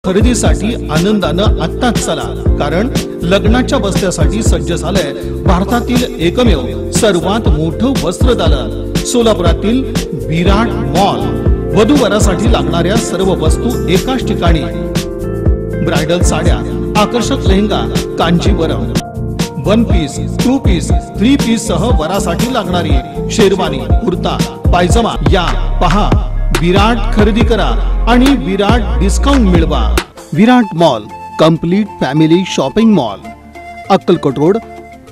खरेदीसाठी आनंदानं आत्ताच चला, कारण लग्नाच्या बस्त्यासाठी सज्ज झालंय भारतातील एकमेव सर्वात मोठं वस्त्रदालन सोलापुरातील विराट मॉल। वधूवरासाठी लागणाऱ्या सर्व वस्तू एकाच ठिकाणी। ब्राइडल साड्या, आकर्षक lehenga, Kanjeevaram, one piece, two piece, three piece सह वरासाठी लागणारी शेरवानी, कुर्ता, पायजमा या पहा। विराट खरेदी करा आणि विराट डिस्काउंट मिळवा। Virat mall complete family shopping mall, Akkalkot road,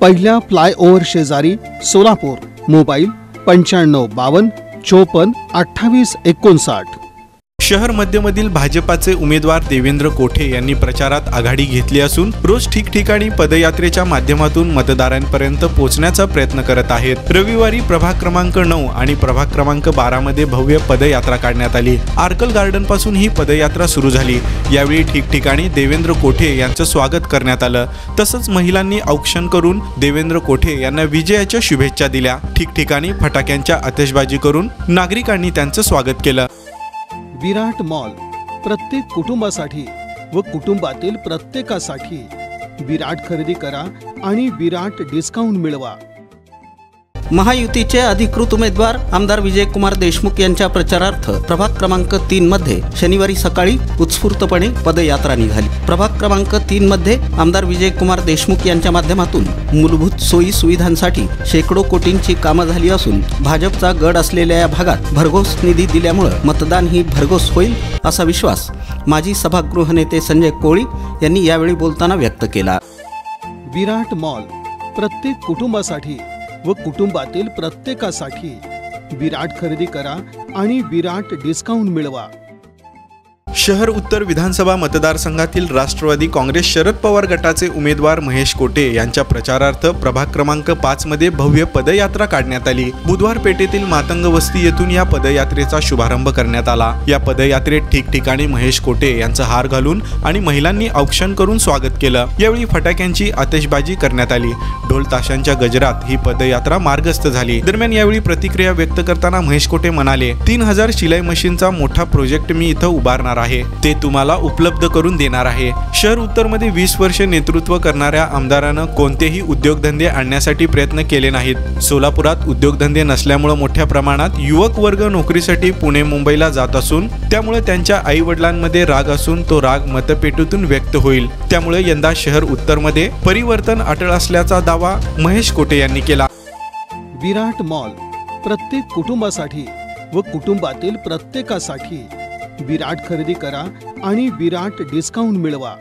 पहिल्या फ्लायओव्हर शेजारी, सोलापूर। मोबाईल 9552 54 28 59। शहर मध्यमधील भाजपाचे उमेदवार देवेंद्र कोठे यांनी प्रचारात आघाडी घेतली असून रोज ठिकठिकाणी पदयात्रेच्या माध्यमातून मतदारांपर्यंत पोहोचण्याचा प्रयत्न करत आहेत। रविवारी प्रभाग क्रमांक 9 आणि प्रभाग क्रमांक 12 मध्ये भव्य पदयात्रा काढण्यात आली। आर्कल गार्डन पासून ही पदयात्रा सुरू झाली। यावेळी ठिकठिकाणी देवेंद्र कोठे यांचं स्वागत करण्यात आलं। तसंच महिलांनी औक्षण करून देवेंद्र कोठे यांना विजयाच्या शुभेच्छा दिल्या। ठिकठिकाणी फटाक्यांच्या आतिषबाजी करून नागरिकांनी त्यांचं स्वागत केलं। विराट मॉल प्रत्येक कुटुंबासाठी व कुटुंबातील प्रत्येकासाठी विराट खरेदी करा आणि विराट डिस्काउंट मिळवा। महायुतीचे अधिकृत उमेदवार आमदार विजयकुमार देशमुख यांच्या प्रचारार्थ प्रभाग क्रमांक 3 मध्ये शनिवारी सकाळी उत्स्फूर्तपणे पदयात्रा निघाली। प्रभाग क्रमांक 3 मध्ये आमदार विजयकुमार देशमुख यांच्या माध्यमातून मूलभूत सोयी सुविधांसाठी शेकडो कोटींची कामं झाली असून भाजपचा गड असलेल्या या भागात भरघोस निधी दिल्यामुळे मतदान ही भरघोस होईल असा विश्वास माजी सभागृह नेते संजय कोळी यांनी यावेळी बोलताना व्यक्त केला। विराट मॉल प्रत्येक कुटुंबासाठी व कुटुंबातील प्रत्येकासाठी विराट खरेदी करा आणि विराट डिस्काउंट मिळवा। शहर उत्तर विधानसभा मतदारसंघातील राष्ट्रवादी काँग्रेस शरद पवार गटाचे उमेदवार महेश कोटे यांच्या प्रचारार्थ प्रभाग क्रमांक 5 मध्ये भव्य पदयात्रा काढण्यात आली। बुधवार पेठेतील मातंग वस्ती येथून या पदयात्रेचा शुभारंभ करण्यात आला। या पदयात्रेत ठिकठिकाणी महेश कोटे यांचा हार घालून आणि महिलांनी औक्षण करून स्वागत केलं। यावेळी फटाक्यांची आतिषबाजी करण्यात आली। ढोल ताशांच्या गजरात ही पदयात्रा मार्गस्थ झाली। दरम्यान यावेळी प्रतिक्रिया व्यक्त करताना महेश कोटे म्हणाले, 3000 शिलाई मशीनचा मोठा प्रोजेक्ट मी इथं उभारणार आहे, ते तुम्हाला उपलब्ध करून देणार आहे। शहर उत्तर मध्ये 20 वर्षे नेतृत्व करणाऱ्या आमदारानं कोणतेही उद्योगधंदे आणण्यासाठी प्रयत्न केले नाहीत। सोलापुरात उद्योगधंदे नसल्यामुळे मोठ्या प्रमाणात युवक वर्ग नोकरीसाठी पुणे मुंबईला जात असून त्यामुळे त्यांच्या आई वडिलांमध्ये राग असून तो राग मतपेटीतून व्यक्त होईल। त्यामुळे यंदा शहर उत्तर मध्ये परिवर्तन अटळ असल्याचा दावा महेश कोटे यांनी केला। विराट मॉल प्रत्येक कुटुंबासाठी व कुटुंबातील प्रत्येकासाठी विराट खरेदी करा आणि विराट डिस्काउंट मिळवा।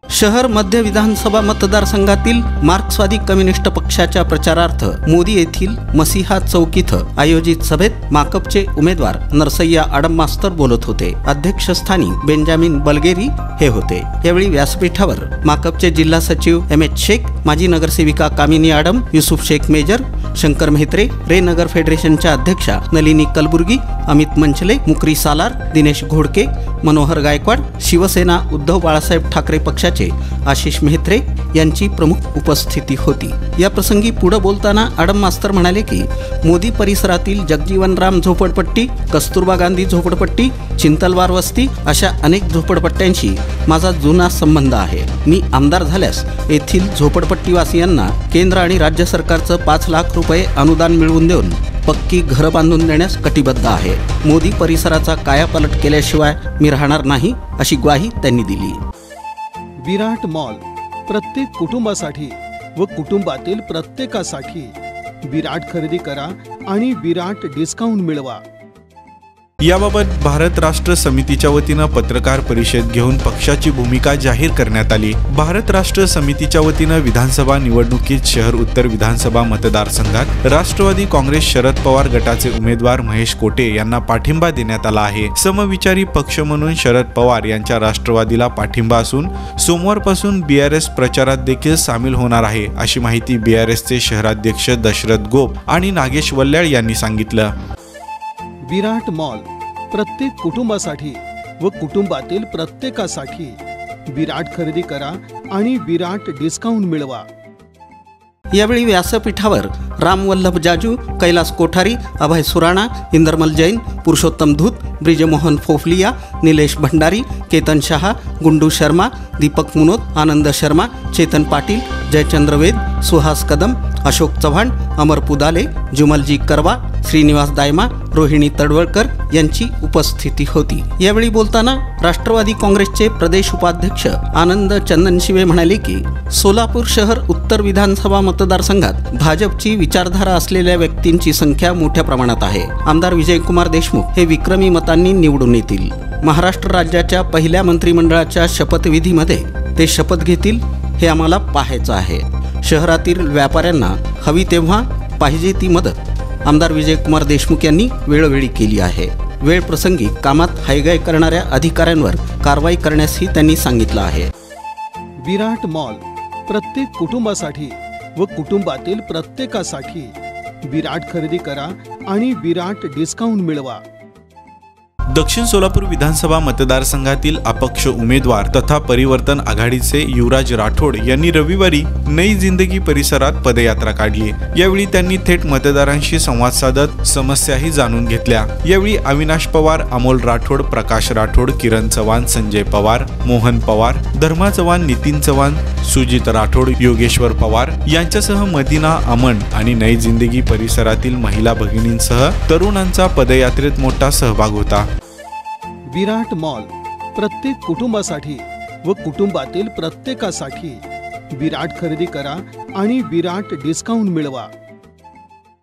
शहर मध्य विधानसभा मतदारसंघातील मार्क्सवादी कम्युनिस्ट पक्षाच्या प्रचारार्थ मोदी येथील मसिहा चौक इथं आयोजित सभेत माकपचे उमेदवार नरसय्या आडम मास्तर बोलत होते। अध्यक्षस्थानी बेंजामिन बलगेरी हे होते। यावेळी व्यासपीठावर माकपचे जिल्हा सचिव एम.एच. शेख, माजी नगरसेविका कामिनी आडम, युसुफ शेख मेजर, शंकर मेहत्रे, रे नगर फेडरेशनच्या अध्यक्षा नलिनी कलबुर्गी, अमित मंचले, मुकरी सालार, दिनेश घोडके, मनोहर गायकवाड, शिवसेना उद्धव बाळासाहेब ठाकरे पक्षाचे आशिष मेहत्रे यांची प्रमुख उपस्थिती होती। या प्रसंगी पुढे बोलताना आडम मास्तर म्हणाले की मोदी परिसरातील जगजीवनराम झोपडपट्टी, कस्तुरबा गांधी झोपडपट्टी, चिंतलवार वस्ती अशा अनेक झोपडपट्ट्यांशी माझा जुना संबंध आहे। मी आमदार झाल्यास येथील झोपडपट्टीवासियांना केंद्र आणि राज्य सरकारचं 5 लाख रुपये अनुदान मिळवून देऊन पक्की घरं बांधून देण्यास कटिबद्ध आहे। मोदी परिसराचा कायापालट केल्याशिवाय मी राहणार नाही अशी ग्वाही त्यांनी दिली। विराट मॉल प्रत्येक कुटुंबासाठी व कुटुंबातील प्रत्येकासाठी विराट खरेदी करा आणि विराट डिस्काउंट मिळवा। याबाबत भारत राष्ट्र समितीच्या वतीनं पत्रकार परिषद घेऊन पक्षाची भूमिका जाहीर करण्यात आली। भारत राष्ट्र समितीच्या वतीनं विधानसभा निवडणुकीत शहर उत्तर विधानसभा मतदारसंघात राष्ट्रवादी काँग्रेस शरद पवार गटाचे उमेदवार महेश कोटे यांना पाठिंबा देण्यात आला आहे। समविचारी पक्ष म्हणून शरद पवार यांच्या राष्ट्रवादीला पाठिंबा असून सोमवारपासून बीआरएस प्रचारात देखील सामील होणार आहे, अशी माहिती बीआरएसचे शहराध्यक्ष दशरथ गोप आणि नागेश वल्याळ यांनी सांगितलं। विराट मॉल प्रत्येक कुटुंबासाठी व कुटुंबातील प्रत्येकासाठी विराट खरेदी करा आणि विराट डिस्काउंट मिळवा। यावेळी व्यासपीठावर राम वल्लभ जाजू, कैलास कोठारी, अभय सुराणा, इंदरमल जैन, पुरुषोत्तम धूत, ब्रिजमोहन फोफलिया, निलेश भंडारी, केतन शहा, गुंडू शर्मा, दीपक मुनोत, आनंद शर्मा, चेतन पाटील, जयचंद्र वेद, सुहास कदम, अशोक चव्हाण, अमर पुदाले, जुमलजी करवा, श्रीनिवास दायमा, रोहिणी तडवळकर यांची उपस्थिती होती। यावेळी बोलताना राष्ट्रवादी काँग्रेसचे प्रदेश उपाध्यक्ष आनंद चंदनशिवे म्हणाले की सोलापूर शहर उत्तर विधानसभा मतदारसंघात भाजपची विचारधारा असलेल्या व्यक्तींची संख्या मोठ्या प्रमाणात आहे। आमदार विजयकुमार देशमुख हे विक्रमी मतांनी निवडून येतील। महाराष्ट्र राज्याच्या पहिल्या मंत्रिमंडळाच्या शपथविधीमध्ये ते शपथ घेतील हे आम्हाला पाहायचं आहे। शहरातील व्यापाऱ्यांना हवी तेव्हा पाहिजे ती मदत आमदार विजयकुमार देशमुख यांनी वेळोवेळी केली आहे। वेळ प्रसंगी कामात हायगाय करणाऱ्या अधिकाऱ्यांवर कारवाई करण्यासही त्यांनी सांगितलं आहे। विराट मॉल प्रत्येक कुटुंबासाठी व कुटुंबातील प्रत्येकासाठी विराट खरेदी करा आणि विराट डिस्काउंट मिळवा। दक्षिण सोलापूर विधानसभा मतदारसंघातील अपक्ष उमेदवार तथा परिवर्तन आघाडीचे युवराज राठोड यांनी रविवारी नई जिंदगी परिसरात पदयात्रा काढली। यावेळी त्यांनी थेट मतदारांशी संवाद साधत समस्याही जाणून घेतल्या। यावेळी अविनाश पवार, अमोल राठोड, प्रकाश राठोड, किरण चव्हाण, संजय पवार, मोहन पवार, धर्मा चव्हाण, नितीन चव्हाण, सुजित राठोड, योगेश्वर पवार यांच्यासह मदिना अमन आणि नई जिंदगी परिसरातील महिला भगिनींसह तरुणांचा पदयात्रेत मोठा सहभाग होता। विराट मॉल प्रत्येक कुटुंबासाठी व कुटुंबातील प्रत्येकासाठी विराट खरेदी करा आणि विराट डिस्काउंट मिळवा।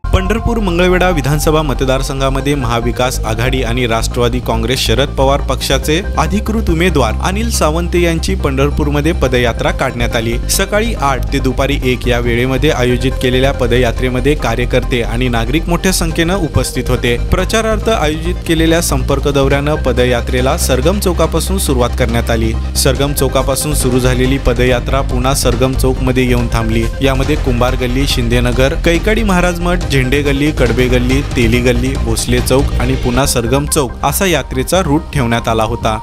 पंढरपूर मंगळवेढा विधानसभा मतदारसंघामध्ये महाविकास आघाडी आणि राष्ट्रवादी काँग्रेस शरद पवार पक्षाचे अधिकृत उमेदवार अनिल सावंत यांची पंढरपूरमध्ये पदयात्रा काढण्यात आली। सकाळी 8 ते दुपारी 1 या वेळेमध्ये आयोजित केलेल्या पदयात्रेमध्ये कार्यकर्ते आणि नागरिक मोठ्या संख्येनं उपस्थित होते। प्रचारार्थ आयोजित केलेल्या संपर्क दौऱ्यानं पदयात्रेला सरगम चौकापासून सुरुवात करण्यात आली। सरगम चौकापासून सुरू झालेली पदयात्रा पुन्हा सरगम चौकमध्ये येऊन थांबली। यामध्ये कुंभार गल्ली, शिंदेनगर, कैकाडी महाराज मठ, झेंडे गल्ली, कडबे गल्ली, तेली गल्ली, भोसले चौक आणि पुन्हा सरगम चौक असा यात्रेचा रूट ठेवण्यात आला होता।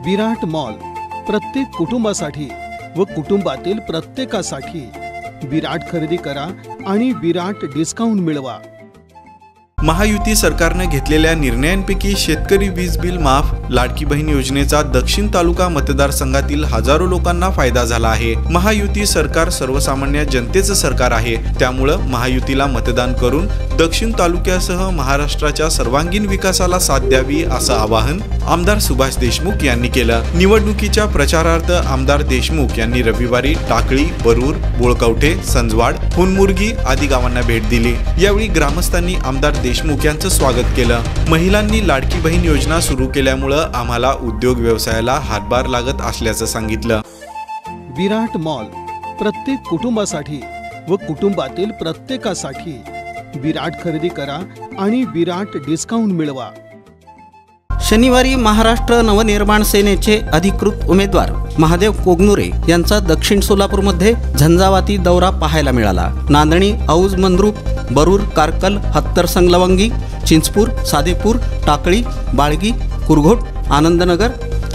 विराट मॉल प्रत्येक कुटुंबासाठी व कुटुंबातील प्रत्येकासाठी विराट खरेदी करा आणि विराट डिस्काउंट मिळवा। महायुती सरकारने घेतलेल्या निर्णयांपैकी शेतकरी वीज बिल माफ, लाडकी बहीण योजनेचा दक्षिण तालुका मतदारसंघातील हजारो लोकांना फायदा झाला आहे। महायुती सरकार सर्वसामान्य जनतेचं सरकार आहे, त्यामुळं महायुतीला मतदान करून दक्षिण तालुक्यासह महाराष्ट्राच्या सर्वांगीण विकासाला साथ द्यावी असं आवाहन आमदार सुभाष देशमुख यांनी केलं। निवडणुकीच्या प्रचारार्थ आमदार देशमुख यांनी रविवारी टाकळी, बरूर, बोळकवठे, संजवाड, हुनमुर्गी आदी गावांना भेट दिली। यावेळी ग्रामस्थांनी आमदार देशमुख यांचं स्वागत केलं। महिलांनी लाडकी बहीण योजना सुरू केल्यामुळं आम्हाला उद्योग व्यवसायाला हातभार लागत असल्याचं सांगितलं। विराट मॉल प्रत्येक कुटुंबासाठी व कुटुंबातील प्रत्येकासाठी विराट खरेदी करा आणि विराट डिस्काउंट मिळवा। शनिवारी महाराष्ट्र नवनिर्माण सेनेचे अधिकृत उमेदवार महादेव कोगनुरे यांचा दक्षिण सोलापूरमध्ये झंझावाती दौरा पाहायला मिळाला। नांदणी, औज मंद्रुप, बरूर, कारकल, हत्तर संगलवंगी, चिंचपूर, सादेपूर, टाकळी, बाळगी, कुरघोट, आनंदनगर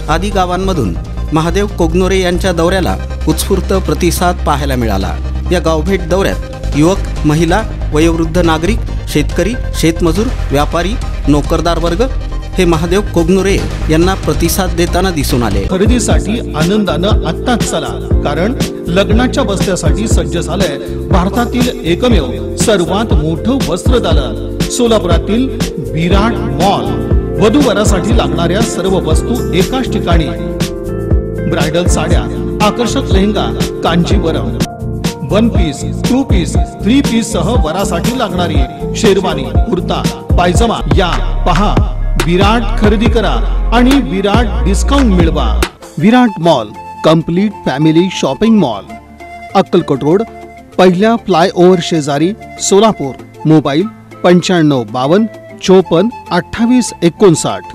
आदी गावांमधून महादेव कोगनुरे यांच्या दौऱ्याला उत्स्फूर्त प्रतिसाद पाहायला मिळाला। या गावभेट दौऱ्यात युवक, महिला, वयोवृद्ध नागरिक, शेतकरी, शेतमजूर, व्यापारी, नोकरदार वर्ग हे महादेव कोगनुरे यांना प्रतिसाद देताना दिसून आले। खरेदीसाठी आनंदानं आत्ताच चला, कारण लग्नाच्या बस्त्यासाठी सज्ज झालंय भारतातील एकमेव सर्वात मोठं वस्त्र दालन सोलापुरातील विराट मॉल। वधूवरासाठी लागणाऱ्या सर्व वस्तू एकाच ठिकाणी। ब्रायडल साड्या, आकर्षक lehenga, Kanjeevaram, 1 piece, 2 piece, 3 piece सह वरासाठी लागणारी शेरवानी, कुर्ता, पायजमा या पहा। विराट खरेदी करा आणि विराट डिस्काउंट मिळवा। Virat mall complete family shopping mall, Akkalkot road, पहिल्या फ्लायओव्हर शेजारी, सोलापूर। मोबाईल 9552 54 28 59।